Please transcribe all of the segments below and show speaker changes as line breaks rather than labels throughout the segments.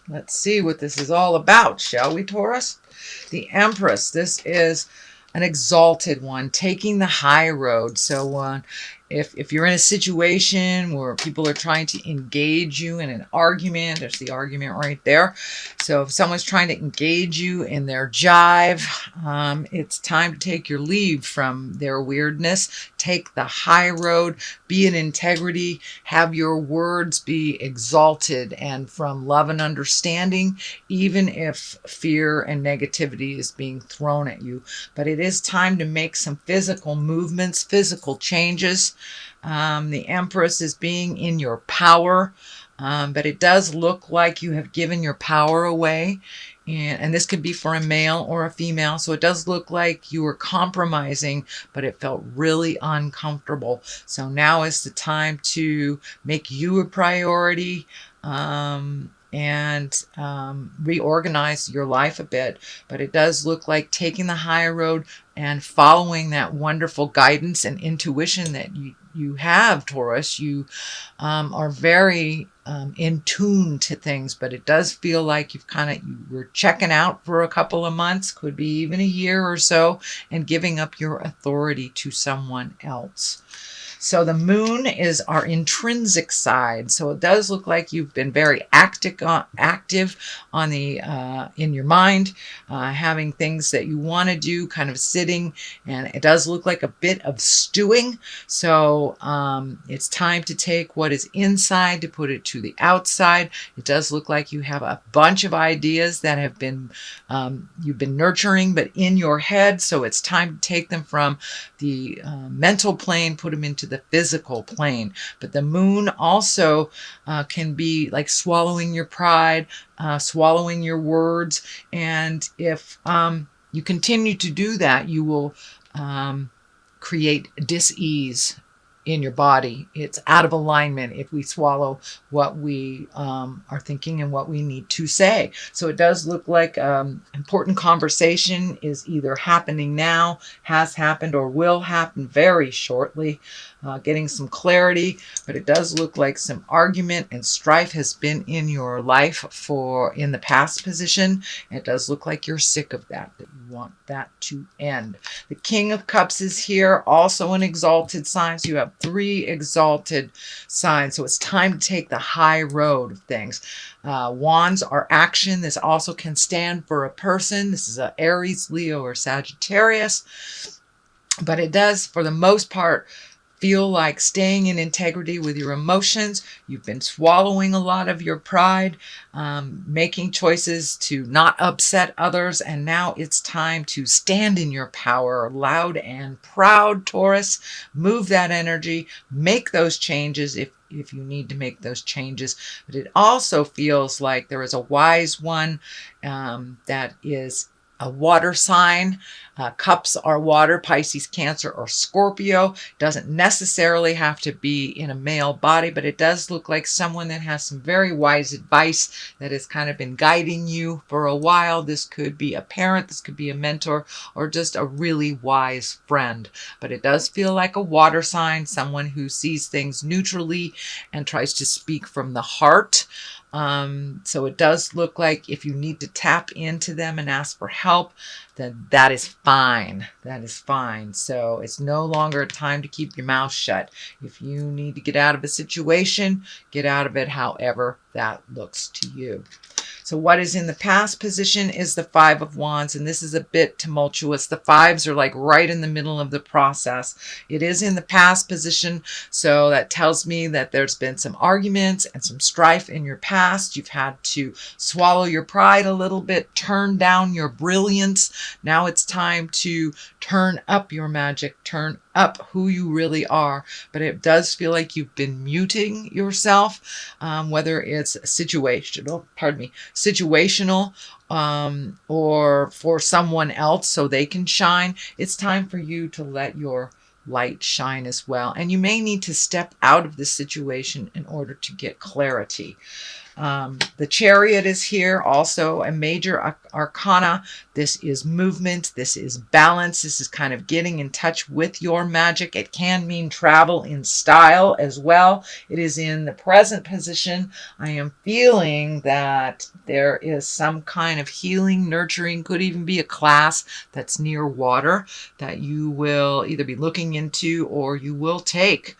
Let's see what this is all about, shall we, Taurus? The Empress. This is an exalted one, taking the high road. So if you're in a situation where people are trying to engage you in an argument, there's the argument right there. So if someone's trying to engage you in their jive, it's time to take your leave from their weirdness. Take the high road, be in integrity, have your words be exalted and from love and understanding, even if fear and negativity is being thrown at you. But it is time to make some physical movements, physical changes. The Empress is being in your power, but it does look like you have given your power away. And this could be for a male or a female. So it does look like you were compromising, but it felt really uncomfortable. So now is the time to make you a priority. And reorganize your life a bit. But it does look like taking the high road and following that wonderful guidance and intuition that you have, Taurus. You are very in tune to things, but it does feel like you were checking out for a couple of months, could be even a year or so, and giving up your authority to someone else. So the moon is our intrinsic side. So it does look like you've been very active on the in your mind, having things that you want to do, kind of sitting, and it does look like a bit of stewing. So it's time to take what is inside to put it to the outside. It does look like you have a bunch of ideas that have been you've been nurturing, but in your head. So it's time to take them from the mental plane, put them into the physical plane. But the moon also can be like swallowing your pride, swallowing your words. And if you continue to do that, you will create dis-ease in your body. It's out of alignment if we swallow what we are thinking and what we need to say. So it does look like important conversation is either happening now, has happened, or will happen very shortly. Getting some clarity, but it does look like some argument and strife has been in your life in the past position. It does look like you're sick of that you want that to end. The King of Cups is here, also an exalted sign. So you have 3 exalted signs. So it's time to take the high road of things. Wands are action. This also can stand for a person. This is a Aries, Leo, or Sagittarius. But it does, for the most part, feel like staying in integrity with your emotions. You've been swallowing a lot of your pride, making choices to not upset others, and now it's time to stand in your power, loud and proud, Taurus. Move that energy, make those changes if you need to make those changes. But it also feels like there is a wise one that is a water sign. Cups are water, Pisces, Cancer, or Scorpio. Doesn't necessarily have to be in a male body, but it does look like someone that has some very wise advice that has kind of been guiding you for a while. This could be a parent, this could be a mentor, or just a really wise friend. But it does feel like a water sign, someone who sees things neutrally and tries to speak from the heart. So it does look like if you need to tap into them and ask for help, then that is fine. That is fine. So it's no longer a time to keep your mouth shut. If you need to get out of a situation, get out of it however that looks to you. So what is in the past position is the 5 of Wands, and this is a bit tumultuous. The 5s are like right in the middle of the process. It is in the past position, so that tells me that there's been some arguments and some strife in your past. You've had to swallow your pride a little bit, turn down your brilliance. Now it's time to turn up your magic, turn up who you really are. But it does feel like you've been muting yourself, whether it's situational, or for someone else so they can shine. It's time for you to let your light shine as well. And you may need to step out of this situation in order to get clarity. The Chariot is here, also a major arcana. This is movement. This is balance. This is kind of getting in touch with your magic. It can mean travel in style as well. It is in the present position. I am feeling that there is some kind of healing, nurturing, could even be a class that's near water that you will either be looking into or you will take.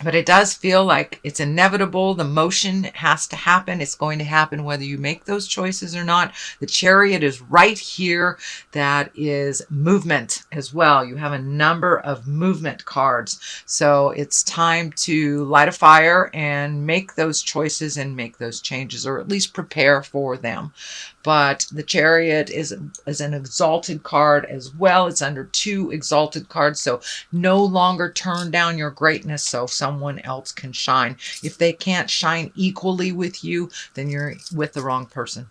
But it does feel like it's inevitable. The motion has to happen. It's going to happen whether you make those choices or not. The Chariot is right here. That is movement as well. You have a number of movement cards. So it's time to light a fire and make those choices and make those changes, or at least prepare for them. But the Chariot is an exalted card as well. It's under 2 exalted cards. So no longer turn down your greatness so someone else can shine. If they can't shine equally with you, then you're with the wrong person.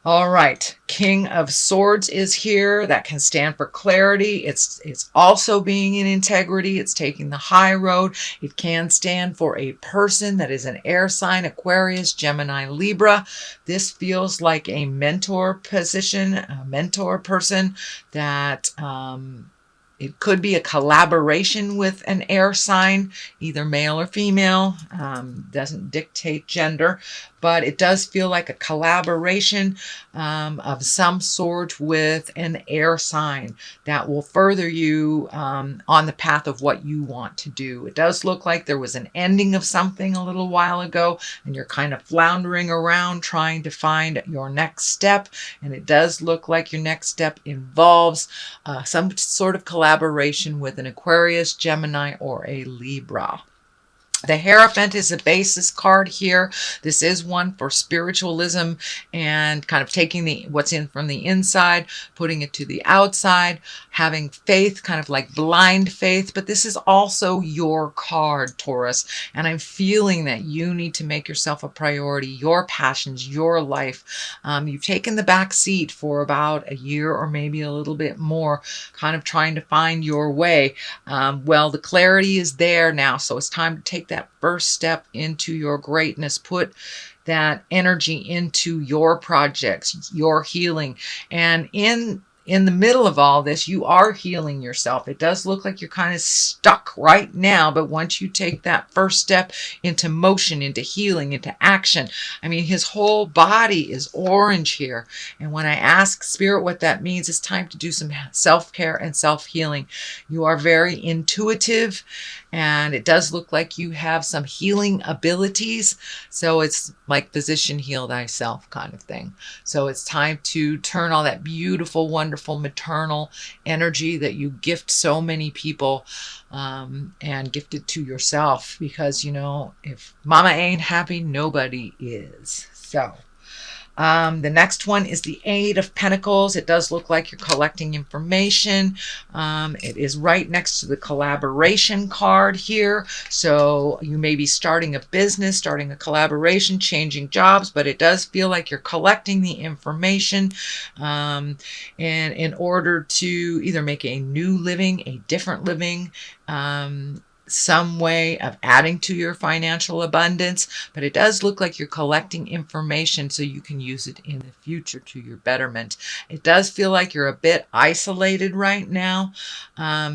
All right, King of Swords is here. That can stand for clarity. It's also being in integrity. It's taking the high road. It can stand for a person that is an air sign, Aquarius, Gemini, Libra. This feels like a mentor position, a mentor person that it could be a collaboration with an air sign, either male or female. Doesn't dictate gender, but it does feel like a collaboration of some sort with an air sign that will further you on the path of what you want to do. It does look like there was an ending of something a little while ago, and you're kind of floundering around trying to find your next step. And it does look like your next step involves some sort of collaboration with an Aquarius, Gemini, or a Libra. The Hierophant is a basis card here. This is one for spiritualism and kind of taking what's in from the inside, putting it to the outside, having faith, kind of like blind faith. But this is also your card, Taurus. And I'm feeling that you need to make yourself a priority, your passions, your life. You've taken the back seat for about a year or maybe a little bit more, kind of trying to find your way. Well, the clarity is there now, so it's time to take that first step into your greatness. Put that energy into your projects, your healing. And in the middle of all this, you are healing yourself. It does look like you're kind of stuck right now, but once you take that first step into motion, into healing, into action, I mean, his whole body is orange here. And when I ask Spirit what that means, it's time to do some self-care and self-healing. You are very intuitive, and it does look like you have some healing abilities. So it's like physician heal thyself kind of thing. So it's time to turn all that beautiful, wonderful maternal energy that you gift so many people and gift it to yourself. Because, you know, if mama ain't happy, nobody is. So the next one is the Eight of Pentacles. It does look like you're collecting information. It is right next to the collaboration card here. So you may be starting a business, starting a collaboration, changing jobs, but it does feel like you're collecting the information in order to either make a new living, a different living, some way of adding to your financial abundance. But it does look like you're collecting information so you can use it in the future to your betterment. It does feel like you're a bit isolated right now,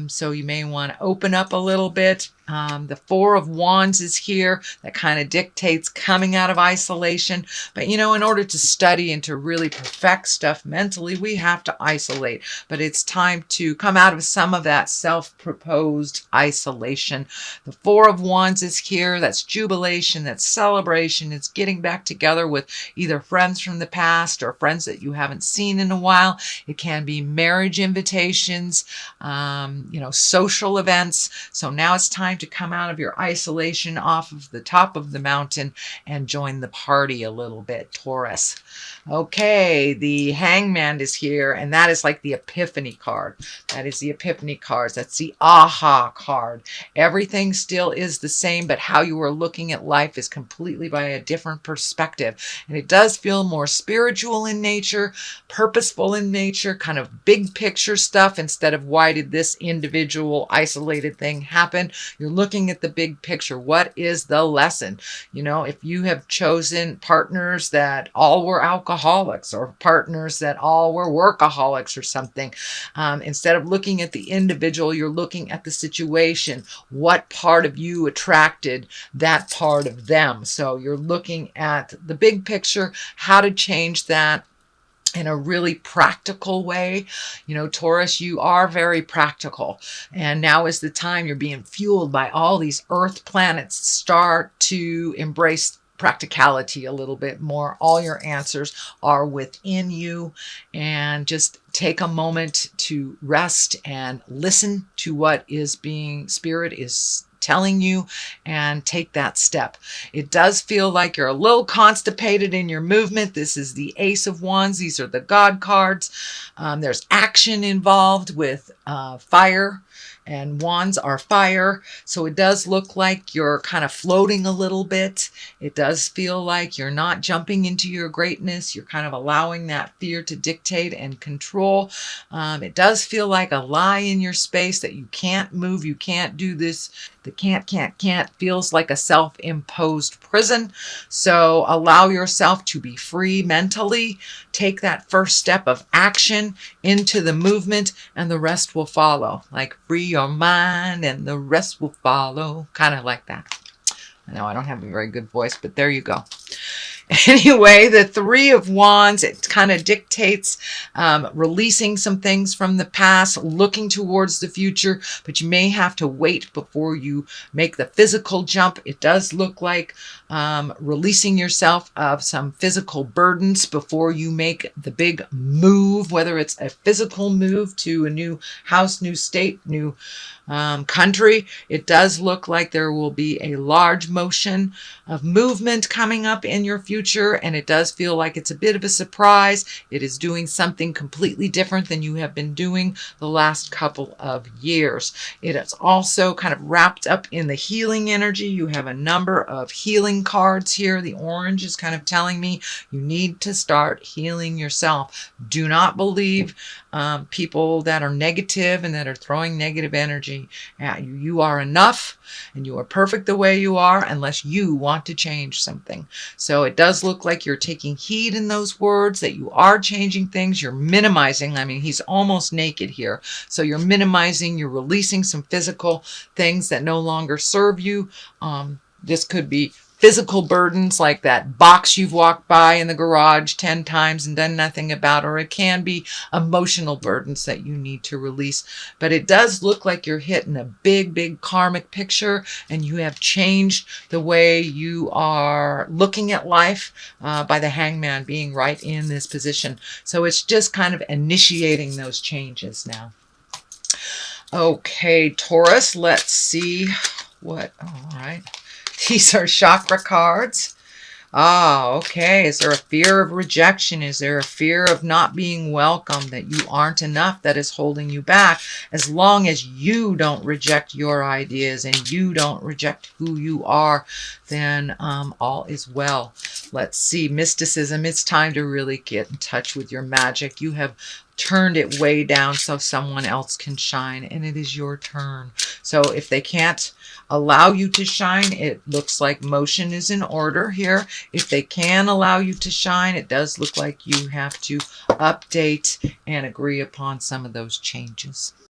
so you may want to open up a little bit. The Four of Wands is here. That kind of dictates coming out of isolation. But, you know, in order to study and to really perfect stuff mentally, we have to isolate. But it's time to come out of some of that self-proposed isolation. The Four of Wands is here. That's jubilation. That's celebration. It's getting back together with either friends from the past or friends that you haven't seen in a while. It can be marriage invitations, you know, social events. So now it's time to come out of your isolation off of the top of the mountain and join the party a little bit, Taurus. Okay, the Hangman is here, and that is like the Epiphany card. That is the Epiphany cards. That's the aha card. Everything still is the same, but how you are looking at life is completely by a different perspective. And it does feel more spiritual in nature, purposeful in nature, kind of big picture stuff instead of why did this individual isolated thing happen. You're You're looking at the big picture. What is the lesson? You know, if you have chosen partners that all were alcoholics or partners that all were workaholics or something, instead of looking at the individual, you're looking at the situation. What part of you attracted that part of them? So you're looking at the big picture, how to change that in a really practical way. You know, Taurus, you are very practical. And now is the time you're being fueled by all these earth planets. Start to embrace practicality a little bit more. All your answers are within you, and just take a moment to rest and listen to what is being, Spirit is telling you, and take that step. It does feel like you're a little constipated in your movement. This is the Ace of Wands. These are the God cards. There's action involved with fire, and wands are fire. So it does look like you're kind of floating a little bit. It does feel like you're not jumping into your greatness. You're kind of allowing that fear to dictate and control. It does feel like a lie in your space that you can't move, you can't do this. The can't feels like a self-imposed prison. So allow yourself to be free mentally. Take that first step of action into the movement, and the rest will follow. Like, free your mind and the rest will follow. Kind of like that. I know I don't have a very good voice, but there you go. Anyway, the Three of Wands, it kind of dictates releasing some things from the past, looking towards the future, but you may have to wait before you make the physical jump. It does look like releasing yourself of some physical burdens before you make the big move, whether it's a physical move to a new house, new state, new country. It does look like there will be a large motion of movement coming up in your future, and it does feel like it's a bit of a surprise. It is doing something completely different than you have been doing the last couple of years. It is also kind of wrapped up in the healing energy. You have a number of healing cards here. The orange is kind of telling me you need to start healing yourself. Do not believe people that are negative and that are throwing negative energy at you. You are enough, and you are perfect the way you are, unless you want to change something. So it does look like you're taking heed in those words, that you are changing things. You're minimizing. I mean, he's almost naked here. So you're minimizing, you're releasing some physical things that no longer serve you. This could be physical burdens, like that box you've walked by in the garage 10 times and done nothing about, or it can be emotional burdens that you need to release. But it does look like you're hitting a big, big karmic picture, and you have changed the way you are looking at life by the Hangman being right in this position. So it's just kind of initiating those changes now. Okay, Taurus, let's see what, all right. These are chakra cards. Ah, okay. Is there a fear of rejection? Is there a fear of not being welcome, that you aren't enough, that is holding you back? As long as you don't reject your ideas and you don't reject who you are, then all is well. Let's see. Mysticism. It's time to really get in touch with your magic. You have turned it way down so someone else can shine, and it is your turn. So if they can't allow you to shine, it looks like motion is in order here. If they can allow you to shine, it does look like you have to update and agree upon some of those changes.